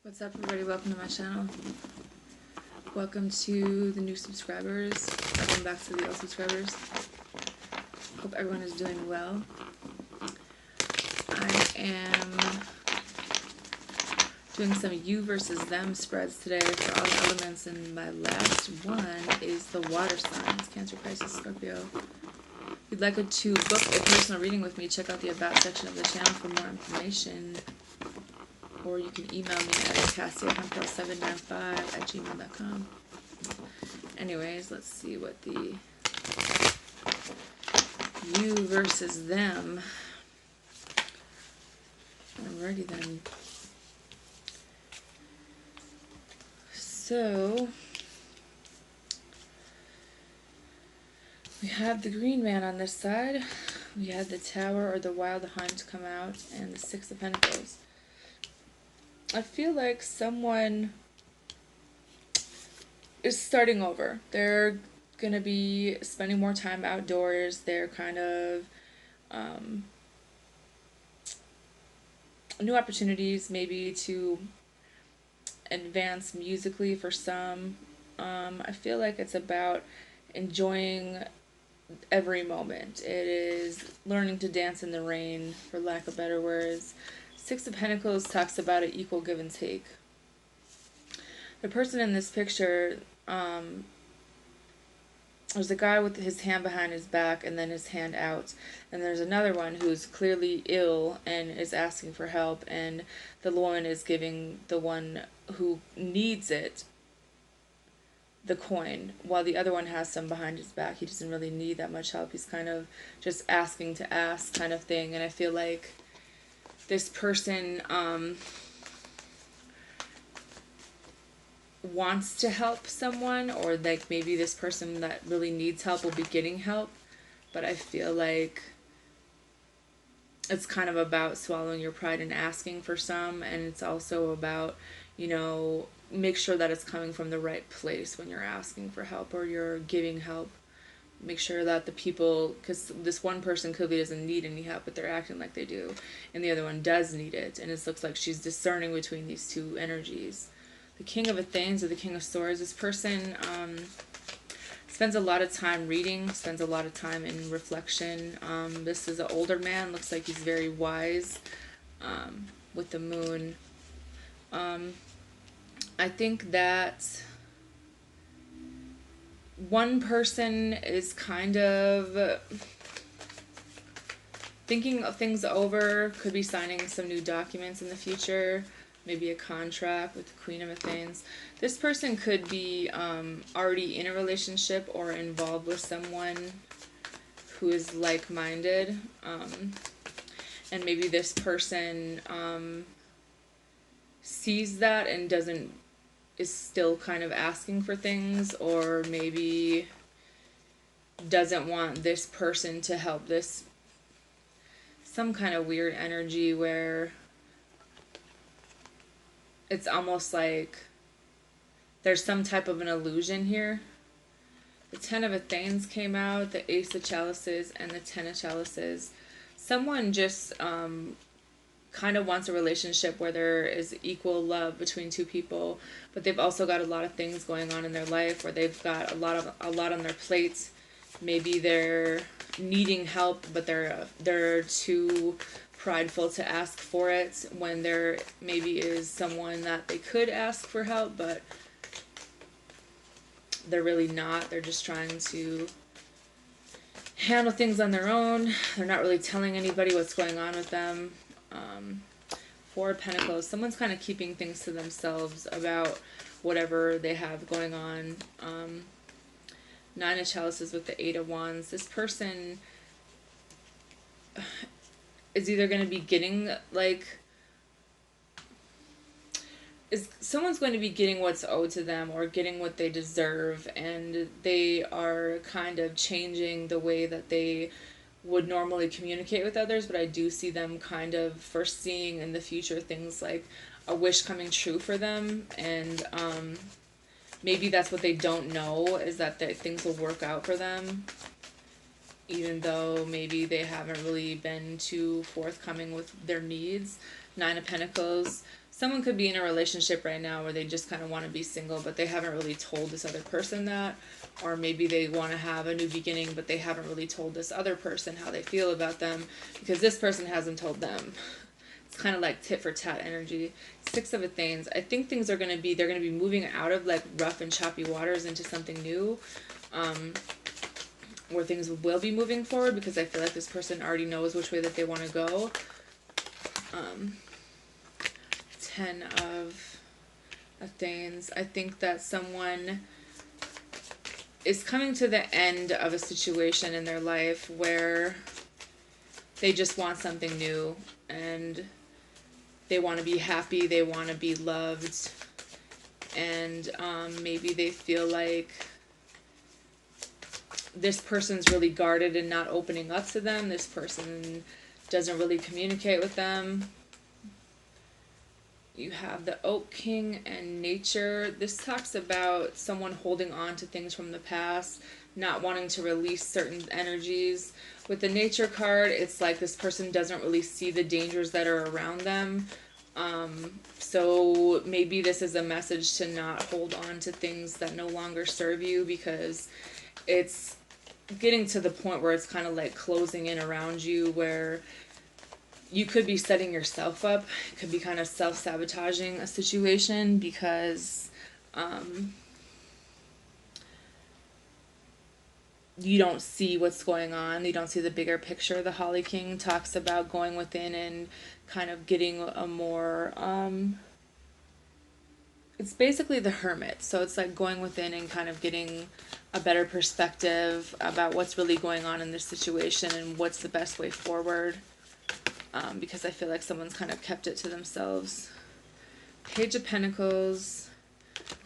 What's up, everybody? Welcome to my channel. Welcome to the new subscribers. Welcome back to the old subscribers. Hope everyone is doing well. I am doing some you versus them spreads today for all the elements, and my last one is the water signs, Cancer, Pisces, Scorpio. If you'd like to book a personal reading with me, check out the About section of the channel for more information. Or you can email me at cassiahumpel795@gmail.com. Anyways, let's see what the you versus them. Alrighty then. So, we have the Green Man on this side. We had the Tower or the Wild Hunt come out, and the Six of Pentacles. I feel like someone is starting over. They're going to be spending more time outdoors. They're kind of new opportunities maybe to advance musically for some. I feel like it's about enjoying every moment. It is learning to dance in the rain, for lack of better words. Six of Pentacles talks about an equal give and take. The person in this picture, there's a guy with his hand behind his back and then his hand out. And there's another one who's clearly ill and is asking for help. And the woman is giving the one who needs it the coin, while the other one has some behind his back. He doesn't really need that much help. He's kind of just asking to ask kind of thing. And I feel like this person wants to help someone, or like maybe this person that really needs help will be getting help, but I feel like it's kind of about swallowing your pride and asking for some, and it's also about, you know, make sure that it's coming from the right place when you're asking for help or you're giving help. Make sure that the people, because this one person clearly doesn't need any help, but they're acting like they do, and the other one does need it, and it looks like she's discerning between these two energies. The King of Athens or the King of Swords, this person spends a lot of time reading, spends a lot of time in reflection. This is an older man, looks like he's very wise with the moon. I think that one person is kind of thinking of things over, could be signing some new documents in the future, maybe a contract with the Queen of Athens. This person could be already in a relationship or involved with someone who is like-minded, and maybe this person sees that and is still kind of asking for things, or maybe doesn't want this person to help this. Some kind of weird energy where it's almost like there's some type of an illusion here. The Ten of Athens came out, the Ace of Chalices, and the Ten of Chalices. Someone just kind of wants a relationship where there is equal love between two people, but they've also got a lot of things going on in their life, where they've got a lot on their plates. Maybe they're needing help, but they're too prideful to ask for it, when there maybe is someone that they could ask for help, but they're really not. They're just trying to handle things on their own. They're not really telling anybody what's going on with them. Four of Pentacles, someone's kind of keeping things to themselves about whatever they have going on. Nine of Chalices with the Eight of Wands. This person is either going to be getting, like, someone's going to be getting what's owed to them or getting what they deserve, and they are kind of changing the way that they would normally communicate with others. But I do see them kind of foreseeing in the future things like a wish coming true for them, and maybe that's what they don't know, is that things will work out for them, even though maybe they haven't really been too forthcoming with their needs. Nine of Pentacles, someone could be in a relationship right now where they just kind of want to be single, but they haven't really told this other person that. Or maybe they want to have a new beginning, but they haven't really told this other person how they feel about them because this person hasn't told them. It's kind of like tit for tat energy. Six of Athens. I think things are going to be, they're going to be moving out of like rough and choppy waters into something new. Where things will be moving forward, because I feel like this person already knows which way that they want to go. 10 of Athens. I think that someone is coming to the end of a situation in their life where they just want something new and they want to be happy, they want to be loved, and maybe they feel like this person's really guarded and not opening up to them. This person doesn't really communicate with them. You have the Oak King and Nature. This talks about someone holding on to things from the past, not wanting to release certain energies. With the Nature card, it's like this person doesn't really see the dangers that are around them. So maybe this is a message to not hold on to things that no longer serve you, because it's getting to the point where it's kind of like closing in around you, where you could be setting yourself up. It could be kind of self-sabotaging a situation because you don't see what's going on. You don't see the bigger picture. The Holly King talks about going within and kind of getting a more... it's basically the Hermit. So it's like going within and kind of getting a better perspective about what's really going on in this situation and what's the best way forward. Because I feel like someone's kind of kept it to themselves. Page of Pentacles,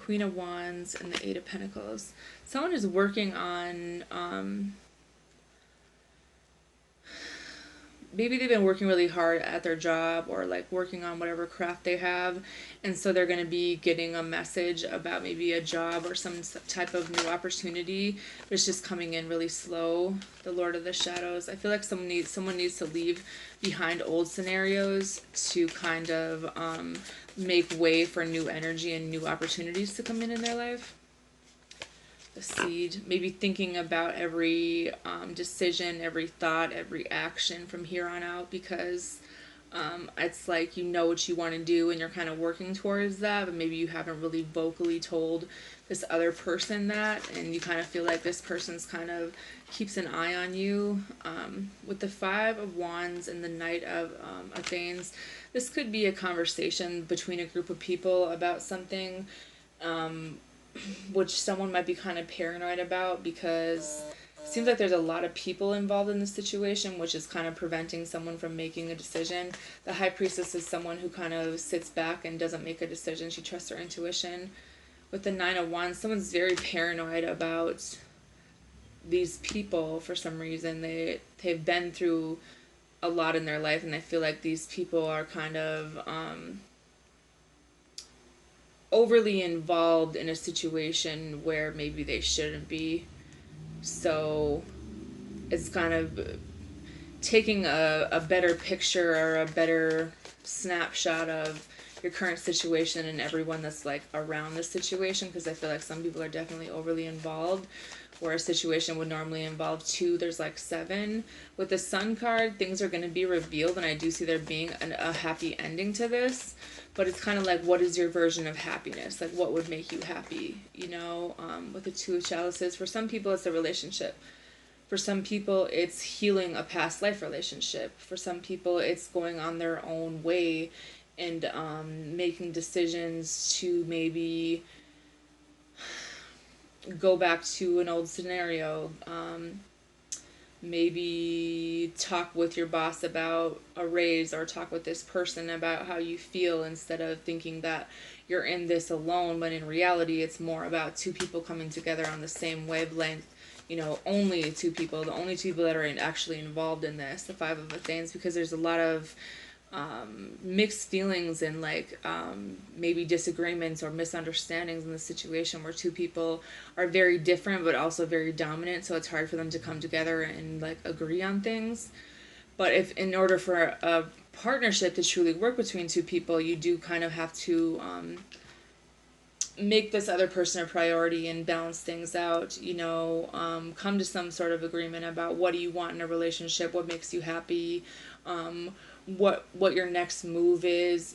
Queen of Wands, and the Eight of Pentacles. Someone is working on, maybe they've been working really hard at their job or like working on whatever craft they have, and so they're going to be getting a message about maybe a job or some type of new opportunity, but it's just coming in really slow. The Lord of the Shadows. I feel like someone needs to leave behind old scenarios to kind of make way for new energy and new opportunities to come in their life. The Seed, maybe thinking about every decision, every thought, every action from here on out, because it's like you know what you want to do and you're kind of working towards that, but maybe you haven't really vocally told this other person that, and you kind of feel like this person's kind of keeps an eye on you. With the Five of Wands and the Knight of Athens, this could be a conversation between a group of people about something which someone might be kind of paranoid about, because it seems like there's a lot of people involved in the situation, which is kind of preventing someone from making a decision. The High Priestess is someone who kind of sits back and doesn't make a decision. She trusts her intuition. With the Nine of Wands, someone's very paranoid about these people for some reason. They've been through a lot in their life, and I feel like these people are kind of overly involved in a situation where maybe they shouldn't be. So it's kind of taking a better picture or a better snapshot of your current situation and everyone that's like around the situation, because I feel like some people are definitely overly involved, where a situation would normally involve two, there's like seven. With the Sun card, things are going to be revealed, and I do see there being a happy ending to this, but it's kind of like, what is your version of happiness? Like, what would make you happy? You know, with the Two of Chalices, for some people it's a relationship. For some people it's healing a past life relationship. For some people it's going on their own way and making decisions to maybe go back to an old scenario. Maybe talk with your boss about a raise, or talk with this person about how you feel, instead of thinking that you're in this alone, but in reality it's more about two people coming together on the same wavelength. You know, only two people, the only two people that are actually involved in this, the Five of Athens, because there's a lot of mixed feelings and like maybe disagreements or misunderstandings in the situation, where two people are very different but also very dominant, so it's hard for them to come together and like agree on things. But if in order for a partnership to truly work between two people, you do kind of have to make this other person a priority and balance things out, come to some sort of agreement about what do you want in a relationship, what makes you happy, what your next move is,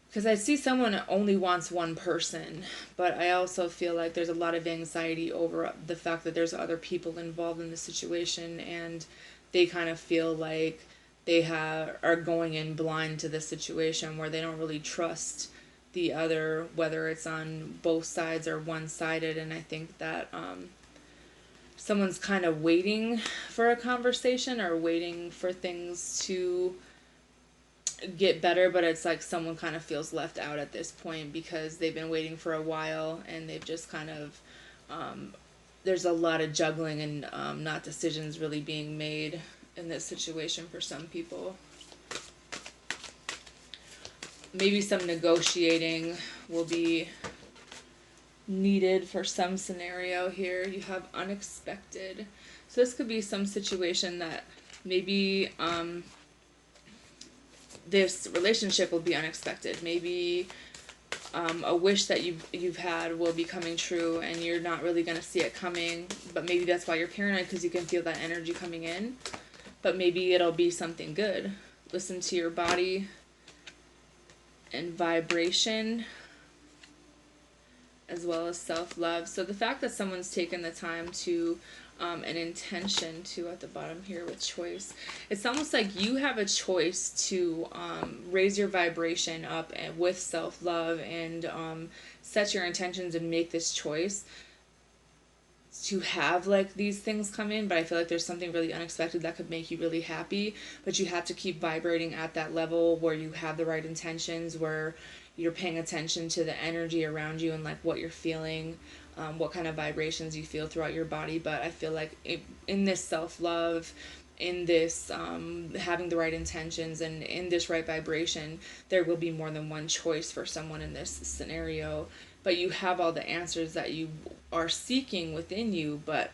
because I see someone that only wants one person, but I also feel like there's a lot of anxiety over the fact that there's other people involved in the situation, and they kind of feel like are going in blind to the situation where they don't really trust the other, whether it's on both sides or one-sided. And I think that someone's kind of waiting for a conversation or waiting for things to get better, but it's like someone kind of feels left out at this point because they've been waiting for a while, and they've just kind of there's a lot of juggling and not decisions really being made in this situation for some people. Maybe some negotiating will be needed for some scenario here. You have unexpected, so this could be some situation that maybe this relationship will be unexpected. Maybe a wish that you've had will be coming true, and you're not really going to see it coming, but maybe that's why you're paranoid, because you can feel that energy coming in. But maybe it'll be something good. Listen to your body and vibration, as well as self-love. So the fact that someone's taken the time to an intention to at the bottom here with choice, it's almost like you have a choice to raise your vibration up and with self-love, and set your intentions and make this choice to have like these things come in. But I feel like there's something really unexpected that could make you really happy, but you have to keep vibrating at that level where you have the right intentions, where you're paying attention to the energy around you and like what you're feeling, what kind of vibrations you feel throughout your body. But I feel like in this self-love, in this having the right intentions, and in this right vibration, there will be more than one choice for someone in this scenario. But you have all the answers that you are seeking within you, but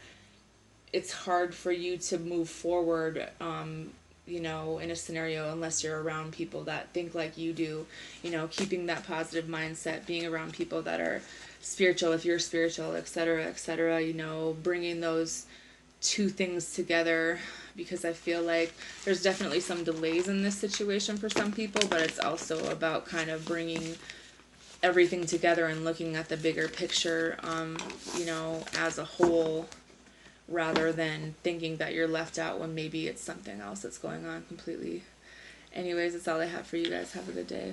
it's hard for you to move forward in a scenario unless you're around people that think like you do, keeping that positive mindset, being around people that are spiritual, if you're spiritual, etc., etc., bringing those two things together, because I feel like there's definitely some delays in this situation for some people, but it's also about kind of bringing everything together and looking at the bigger picture, as a whole, rather than thinking that you're left out when maybe it's something else that's going on completely. Anyways, that's all I have for you guys. Have a good day.